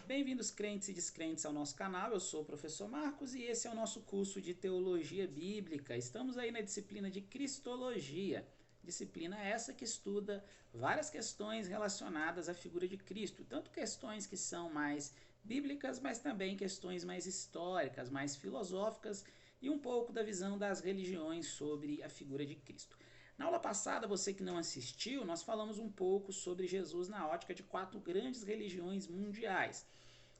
Bem-vindos, crentes e descrentes, ao nosso canal. Eu sou o professor Marcos e esse é o nosso curso de Teologia Bíblica. Estamos aí na disciplina de Cristologia, disciplina essa que estuda várias questões relacionadas à figura de Cristo, tanto questões que são mais bíblicas, mas também questões mais históricas, mais filosóficas e um pouco da visão das religiões sobre a figura de Cristo. Na aula passada, você que não assistiu, nós falamos um pouco sobre Jesus na ótica de 4 grandes religiões mundiais,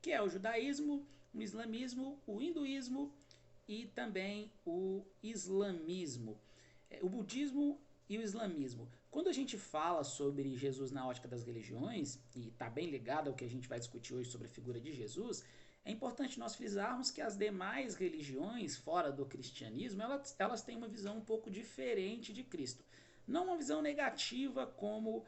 que é o judaísmo, o islamismo, o hinduísmo e também o islamismo, o budismo e o islamismo. Quando a gente fala sobre Jesus na ótica das religiões, e está bem ligado ao que a gente vai discutir hoje sobre a figura de Jesus, é importante nós frisarmos que as demais religiões, fora do cristianismo, elas têm uma visão um pouco diferente de Cristo. Não uma visão negativa como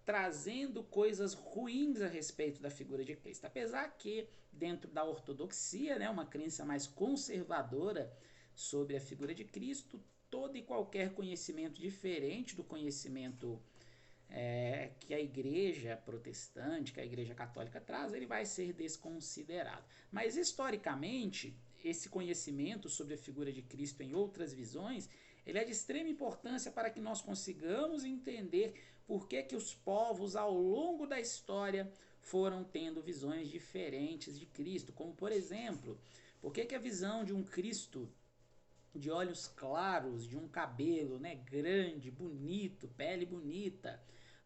trazendo coisas ruins a respeito da figura de Cristo. Apesar que, dentro da ortodoxia, né, uma crença mais conservadora sobre a figura de Cristo, todo e qualquer conhecimento diferente do conhecimento que a igreja protestante, que a igreja católica traz, ele vai ser desconsiderado. Mas historicamente, esse conhecimento sobre a figura de Cristo em outras visões, ele é de extrema importância para que nós consigamos entender por que os povos ao longo da história foram tendo visões diferentes de Cristo, como por exemplo, por que a visão de um Cristo de olhos claros, de um cabelo, né, grande, bonito, pele bonita,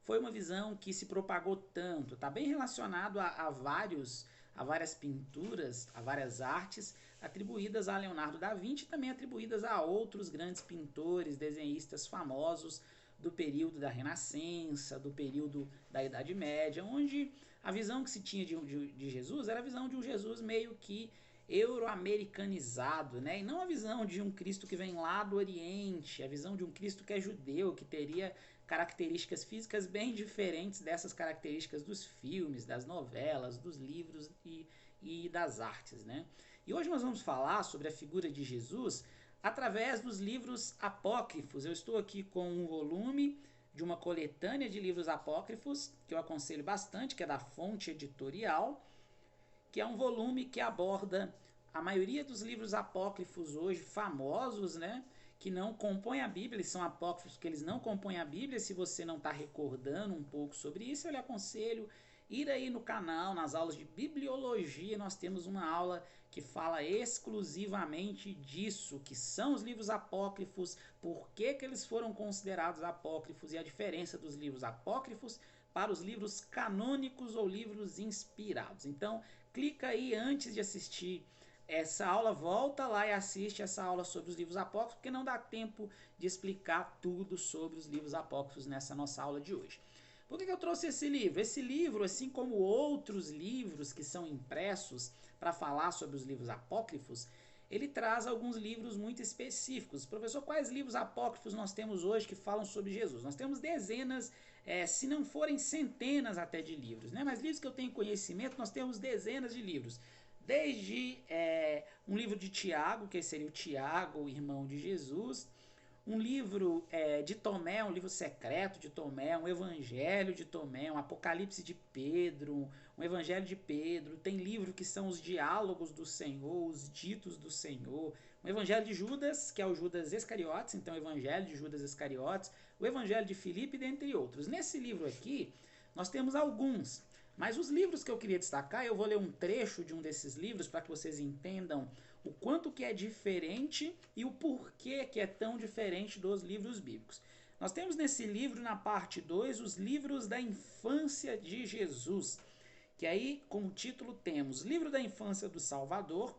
foi uma visão que se propagou tanto. Está bem relacionado a várias pinturas, a várias artes atribuídas a Leonardo da Vinci e também atribuídas a outros grandes pintores, desenhistas famosos do período da Renascença, do período da Idade Média, onde a visão que se tinha de Jesus era a visão de um Jesus meio que euro-americanizado, né? E não a visão de um Cristo que vem lá do Oriente, a visão de um Cristo que é judeu, que teria características físicas bem diferentes dessas características dos filmes, das novelas, dos livros e das artes, né? E hoje nós vamos falar sobre a figura de Jesus através dos livros apócrifos. Eu estou aqui com um volume de uma coletânea de livros apócrifos, que eu aconselho bastante, que é da Fonte Editorial, que é um volume que aborda a maioria dos livros apócrifos hoje famosos, né, que não compõem a Bíblia. Eles são apócrifos porque eles não compõem a Bíblia. Se você não está recordando um pouco sobre isso, eu lhe aconselho ir aí no canal, nas aulas de bibliologia. Nós temos uma aula que fala exclusivamente disso, que são os livros apócrifos, por que eles foram considerados apócrifos e a diferença dos livros apócrifos para os livros canônicos ou livros inspirados. Então, clica aí antes de assistir essa aula, volta lá e assiste essa aula sobre os livros apócrifos, porque não dá tempo de explicar tudo sobre os livros apócrifos nessa nossa aula de hoje. Por que eu trouxe esse livro? Esse livro, assim como outros livros que são impressos para falar sobre os livros apócrifos, ele traz alguns livros muito específicos. Professor, quais livros apócrifos nós temos hoje que falam sobre Jesus? Nós temos dezenas, se não forem centenas até de livros, né? Mas livros que eu tenho conhecimento, nós temos dezenas de livros. Desde um livro de Tiago, que seria o Tiago, irmão de Jesus, um livro de Tomé, um livro secreto de Tomé, um evangelho de Tomé, um apocalipse de Pedro, um evangelho de Pedro, tem livro que são os diálogos do Senhor, os ditos do Senhor, um evangelho de Judas, que é o Judas Iscariotes, então o evangelho de Judas Iscariotes, o evangelho de Filipe, dentre outros. Nesse livro aqui, nós temos alguns, mas os livros que eu queria destacar, eu vou ler um trecho de um desses livros para que vocês entendam o quanto que é diferente e o porquê que é tão diferente dos livros bíblicos. Nós temos nesse livro, na parte 2, os livros da infância de Jesus, que aí, como título, temos Livro da Infância do Salvador,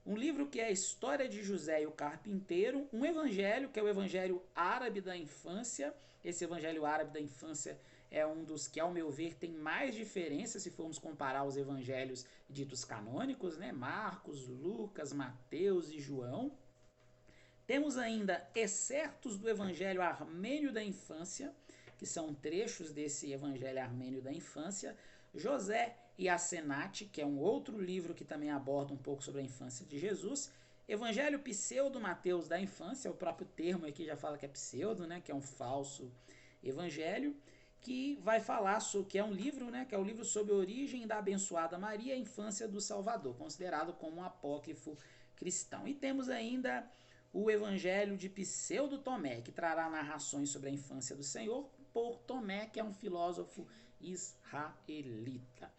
um livro que é a História de José e o Carpinteiro, um evangelho, que é o Evangelho Árabe da Infância. Esse Evangelho Árabe da Infância é um dos que, ao meu ver, tem mais diferença se formos comparar os evangelhos ditos canônicos, né? Marcos, Lucas, Mateus e João. Temos ainda excertos do Evangelho Armênio da Infância, que são trechos desse Evangelho Armênio da Infância. José e Asenate, que é um outro livro que também aborda um pouco sobre a infância de Jesus. Evangelho Pseudo Mateus da Infância, o próprio termo aqui já fala que é pseudo, né, que é um falso evangelho, que vai falar sobre, que é um livro, né, que é o livro sobre a origem da abençoada Maria e a infância do Salvador, considerado como um apócrifo cristão. E temos ainda o Evangelho de Pseudo Tomé, que trará narrações sobre a infância do Senhor por Tomé, que é um filósofo israelita.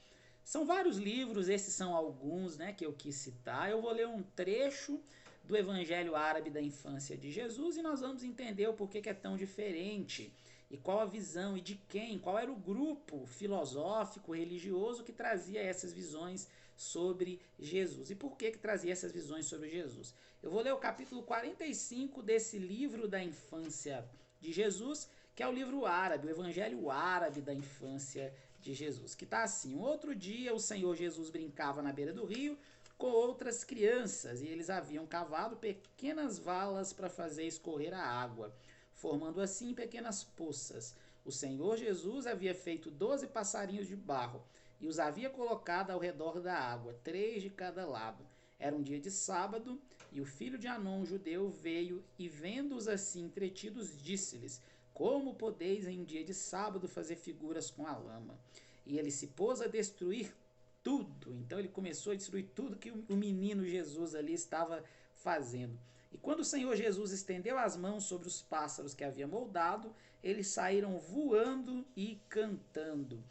São vários livros, esses são alguns, né, que eu quis citar. Eu vou ler um trecho do Evangelho Árabe da Infância de Jesus e nós vamos entender o porquê que é tão diferente e qual a visão e de quem, qual era o grupo filosófico, religioso que trazia essas visões sobre Jesus e por que trazia essas visões sobre Jesus. Eu vou ler o capítulo 45 desse livro da infância de Jesus, que é o livro árabe, o Evangelho Árabe da Infância de Jesus, que está assim: um outro dia o Senhor Jesus brincava na beira do rio com outras crianças, e eles haviam cavado pequenas valas para fazer escorrer a água, formando assim pequenas poças. O Senhor Jesus havia feito 12 passarinhos de barro e os havia colocado ao redor da água, 3 de cada lado. Era um dia de sábado, e o filho de Anon, judeu, veio e, vendo-os assim entretidos, disse-lhes: como podeis em um dia de sábado fazer figuras com a lama? E ele se pôs a destruir tudo. Então ele começou a destruir tudo que o menino Jesus ali estava fazendo. E quando o Senhor Jesus estendeu as mãos sobre os pássaros que havia moldado, eles saíram voando e cantando.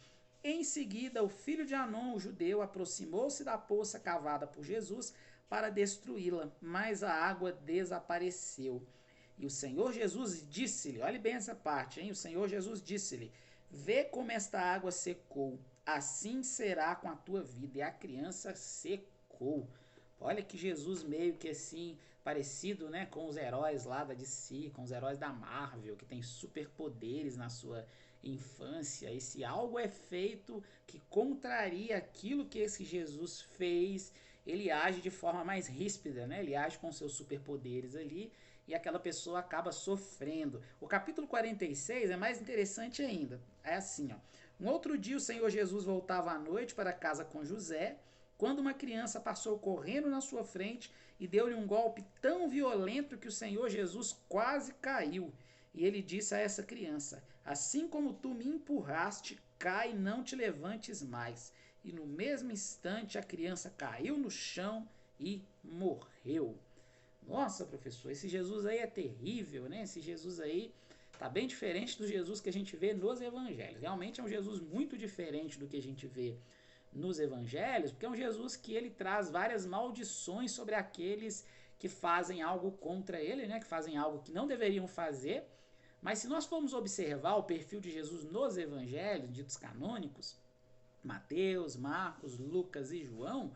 Em seguida, o filho de Anon, o judeu, aproximou-se da poça cavada por Jesus para destruí-la, mas a água desapareceu. E o Senhor Jesus disse-lhe, olhe bem essa parte, hein? O Senhor Jesus disse-lhe: vê como esta água secou, assim será com a tua vida. E a criança secou. Olha que Jesus meio que assim, parecido, né, com os heróis lá da DC, com os heróis da Marvel, que tem superpoderes na sua infância. E se algo é feito que contraria aquilo que esse Jesus fez, ele age de forma mais ríspida, né? Ele age com seus superpoderes ali e aquela pessoa acaba sofrendo. O capítulo 46 é mais interessante ainda. É assim, ó. Um outro dia o Senhor Jesus voltava à noite para casa com José, quando uma criança passou correndo na sua frente e deu-lhe um golpe tão violento que o Senhor Jesus quase caiu. E ele disse a essa criança: assim como tu me empurraste, cai e não te levantes mais. E no mesmo instante a criança caiu no chão e morreu. Nossa, professor, esse Jesus aí é terrível, né? Esse Jesus aí tá bem diferente do Jesus que a gente vê nos evangelhos. Realmente é um Jesus muito diferente do que a gente vê nos evangelhos, porque é um Jesus que ele traz várias maldições sobre aqueles que fazem algo contra ele, né? Que fazem algo que não deveriam fazer. Mas se nós formos observar o perfil de Jesus nos evangelhos, ditos canônicos, Mateus, Marcos, Lucas e João,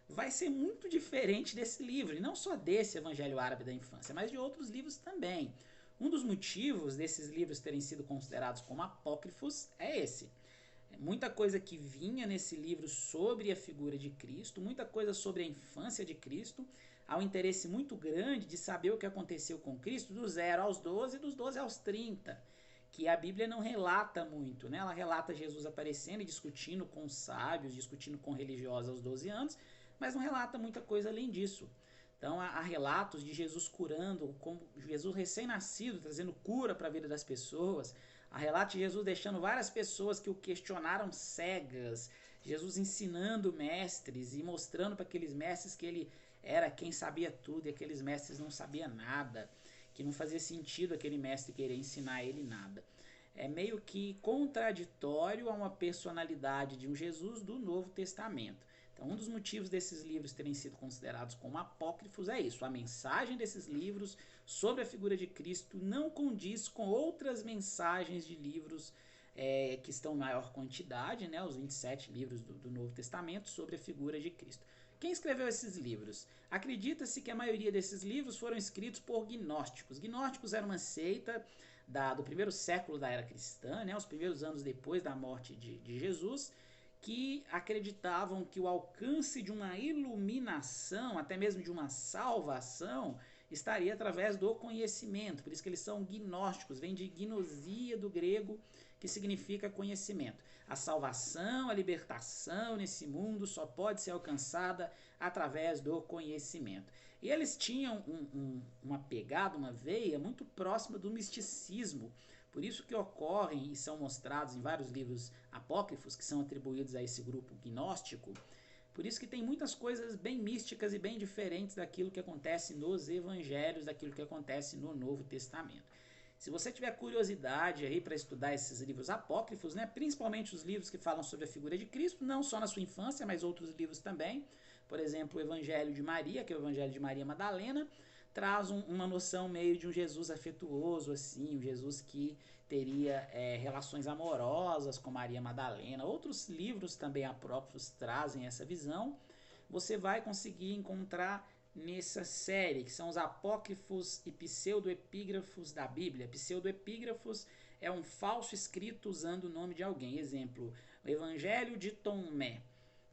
vai ser muito diferente desse livro, e não só desse Evangelho Árabe da Infância, mas de outros livros também. Um dos motivos desses livros terem sido considerados como apócrifos é esse. Muita coisa que vinha nesse livro sobre a figura de Cristo, muita coisa sobre a infância de Cristo, há um interesse muito grande de saber o que aconteceu com Cristo do 0 aos 12 e dos 12 aos 30, que a Bíblia não relata muito, né? Ela relata Jesus aparecendo e discutindo com os sábios, discutindo com religiosos aos 12 anos, mas não relata muita coisa além disso. Então há relatos de Jesus curando, como Jesus recém-nascido, trazendo cura para a vida das pessoas. Há relatos de Jesus deixando várias pessoas que o questionaram cegas. Jesus ensinando mestres e mostrando para aqueles mestres que ele era quem sabia tudo e aqueles mestres não sabiam nada, que não fazia sentido aquele mestre querer ensinar ele nada. É meio que contraditório a uma personalidade de um Jesus do Novo Testamento. Então, um dos motivos desses livros terem sido considerados como apócrifos é isso. A mensagem desses livros sobre a figura de Cristo não condiz com outras mensagens de livros que estão em maior quantidade, né, os 27 livros do Novo Testamento sobre a figura de Cristo. Quem escreveu esses livros? Acredita-se que a maioria desses livros foram escritos por gnósticos. Gnósticos era uma seita do primeiro século da era cristã, né, os primeiros anos depois da morte de Jesus, que acreditavam que o alcance de uma iluminação, até mesmo de uma salvação, estaria através do conhecimento. Por isso que eles são gnósticos, vem de gnosia do grego, que significa conhecimento. A salvação, a libertação nesse mundo só pode ser alcançada através do conhecimento. E eles tinham uma pegada, uma veia muito próxima do misticismo, Por isso que ocorrem e são mostrados em vários livros apócrifos que são atribuídos a esse grupo gnóstico. Por isso que tem muitas coisas bem místicas e bem diferentes daquilo que acontece nos evangelhos, daquilo que acontece no Novo Testamento. Se você tiver curiosidade aí para estudar esses livros apócrifos, né, principalmente os livros que falam sobre a figura de Cristo, não só na sua infância, mas outros livros também, por exemplo, o Evangelho de Maria, que é o Evangelho de Maria Madalena, traz uma noção meio de um Jesus afetuoso, assim, um Jesus que teria relações amorosas com Maria Madalena. Outros livros também apócrifos trazem essa visão. Você vai conseguir encontrar nessa série, que são os apócrifos e pseudoepígrafos da Bíblia. Pseudoepígrafos é um falso escrito usando o nome de alguém. Exemplo, o Evangelho de Tomé.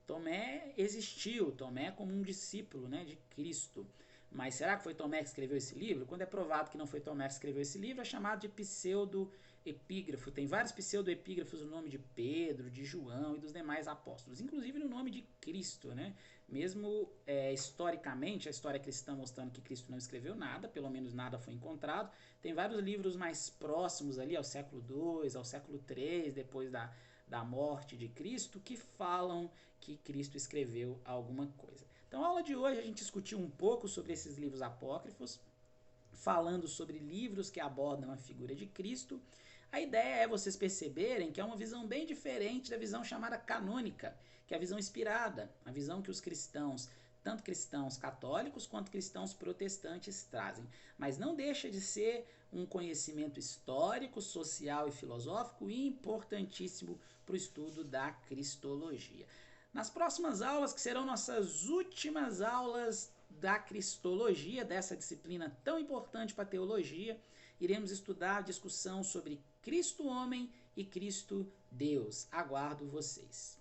Tomé existiu, Tomé como um discípulo, né, de Cristo. Mas será que foi Tomé que escreveu esse livro? Quando é provado que não foi Tomé que escreveu esse livro, é chamado de pseudoepígrafo. Tem vários pseudoepígrafos no nome de Pedro, de João e dos demais apóstolos, inclusive no nome de Cristo, né? Mesmo historicamente, a história cristã mostrando que Cristo não escreveu nada, pelo menos nada foi encontrado. Tem vários livros mais próximos ali, ao século II, ao século III, depois da morte de Cristo, que falam que Cristo escreveu alguma coisa. Então, a aula de hoje a gente discutiu um pouco sobre esses livros apócrifos, falando sobre livros que abordam a figura de Cristo. A ideia é vocês perceberem que é uma visão bem diferente da visão chamada canônica, que é a visão inspirada, a visão que os cristãos, tanto cristãos católicos quanto cristãos protestantes, trazem. Mas não deixa de ser um conhecimento histórico, social e filosófico importantíssimo para o estudo da cristologia. Nas próximas aulas, que serão nossas últimas aulas da cristologia, dessa disciplina tão importante para a teologia, iremos estudar a discussão sobre Cristo homem e Cristo Deus. Aguardo vocês.